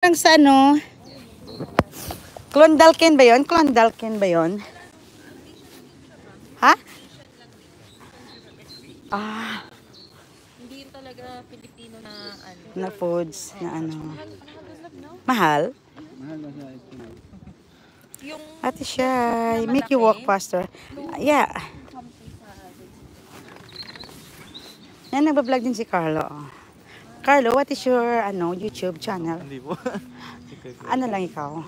Ang sa ano? Clondalkin ba yun? Clondalkin ba yun? Ha? Ah. Hindi yun talaga Pilipino na ano. Na foods na ano. Mahal? Mahal na siya. Yung Ate Shy, make you walk faster. Yeah. Yan, nagbablog din si Carlo. Carlo, what is your ano YouTube channel? Hindi po. Ano lang ikaw?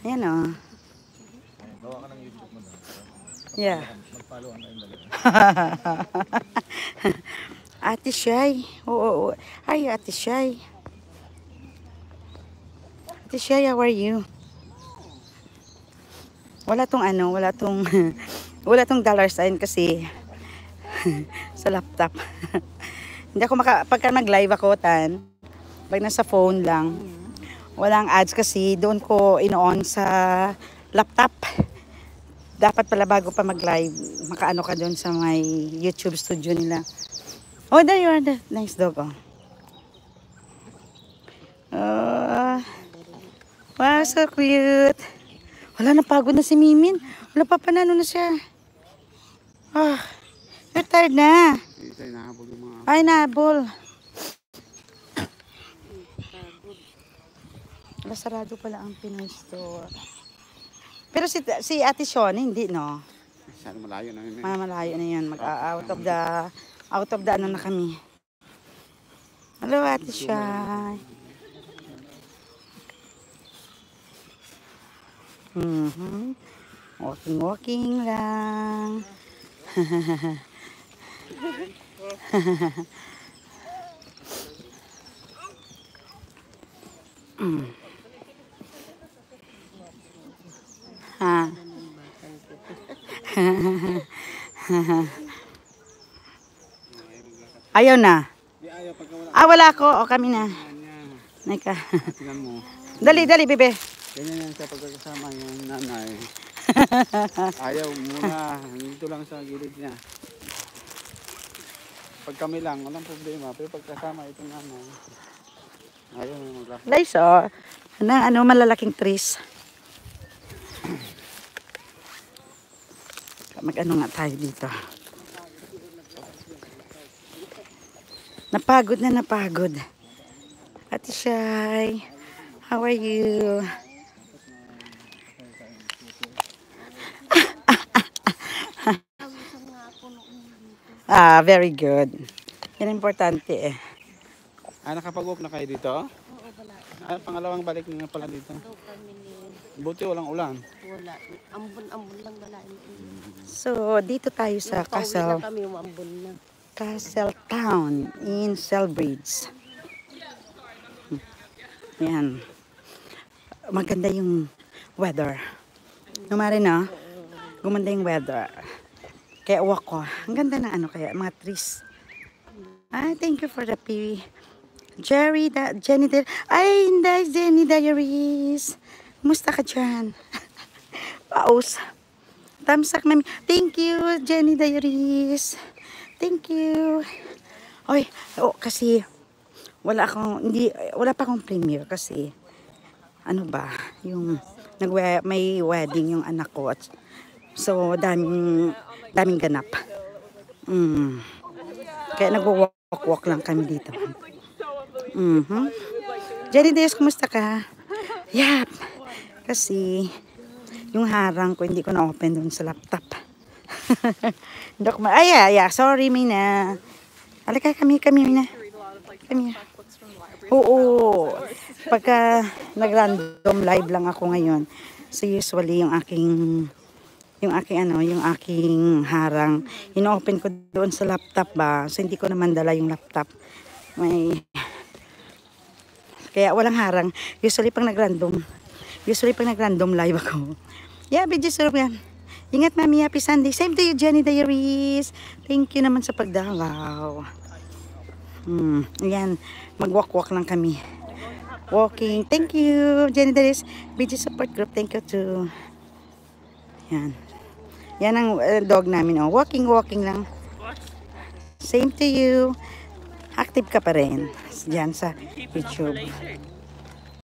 Ayan o. Gawa ka ng YouTube mo daw. Yeah. Mag-follow ang tayong dalawa. Ate Shy. Oo. Hi, Ate Shy. Ate Shy, how are you? Wala tong ano, wala tong wala tong dollar sign kasi sa laptop. Hindi ako pagka mag-live ako pag nasa phone lang. Walang ads kasi doon ko ino-on sa laptop. Dapat pala bago pa mag-live, makaano ka doon sa may YouTube studio nila. Oh, there you are. The nice dog, oh. Wow, so cute. Wala, napagod na si Mimin. Wala pa panano na siya. Ah, you're tired na. Ay, nahabol. Sarado pala ang Pinoy store. Pero si Ate Sean, hindi, no? Sana malayo na yun. Malayo na yan. Out of the ano na kami. Hello, Ate Sean. Walking lang. Ha. Ayaw na. Wala ako. O, kami na. Nika. Tingnan mo. Dali, bebe. Ganyan yan sa pagkakasama yung nanay. Ayaw muna. Dito lang sa gilid niya. Pag kami lang, walang problema. Pero pagkasama itong nanay, ayaw na maglakad. Guys, ano, malalaking trees. Mag-ano nga tayo dito. Napagod. Ate Shy, how are you? Very good. Yan importante eh. Nakapag-walk na kayo dito? oo, wala. Pangalawang balik na nga pala dito. No family. Buti walang ulan. Wala. Ambon lang wala. So, dito tayo sa Pauwi na kami, umambon na. Castle Town in Selbridge. Yan. Maganda yung weather. Numari na, gumanda yung weather. Kaya walk ko. Ang ganda ng ano kaya, mga trees. Thank you for the PV. Jenny Jenny Diaries. Kumusta ka dyan? Paus. Tamsak mami. Thank you, Jenny Diaries. Thank you. Oy, kasi wala pa akong premiere kasi ano ba, yung may wedding yung anak ko. So daming ganap. Kaya nagwo-walk lang kami dito. Jenny Diaries, kumusta ka? Yap. Kasi yung harang ko, hindi ko na-open doon sa laptop. Sorry, Mina. Halika, kami, Mina. Kami. Oo. Pagka nag-random live lang ako ngayon, so usually yung aking harang, ino-open ko doon sa laptop ba? So hindi ko naman dala yung laptop. Kaya walang harang. Usually pag nag-random live ako. Yeah, video surf yan. Ingat, Mami. Happy Sunday. Same to you, Jenny Diaries. Thank you naman sa pagdalaw. Ayan. Mag-walk lang kami. Walking. Thank you, Jenny Diaries. Video support group. Thank you too. Yan. Yan ang dog namin. Walking lang. Same to you. Active ka pa rin. Diyan sa YouTube.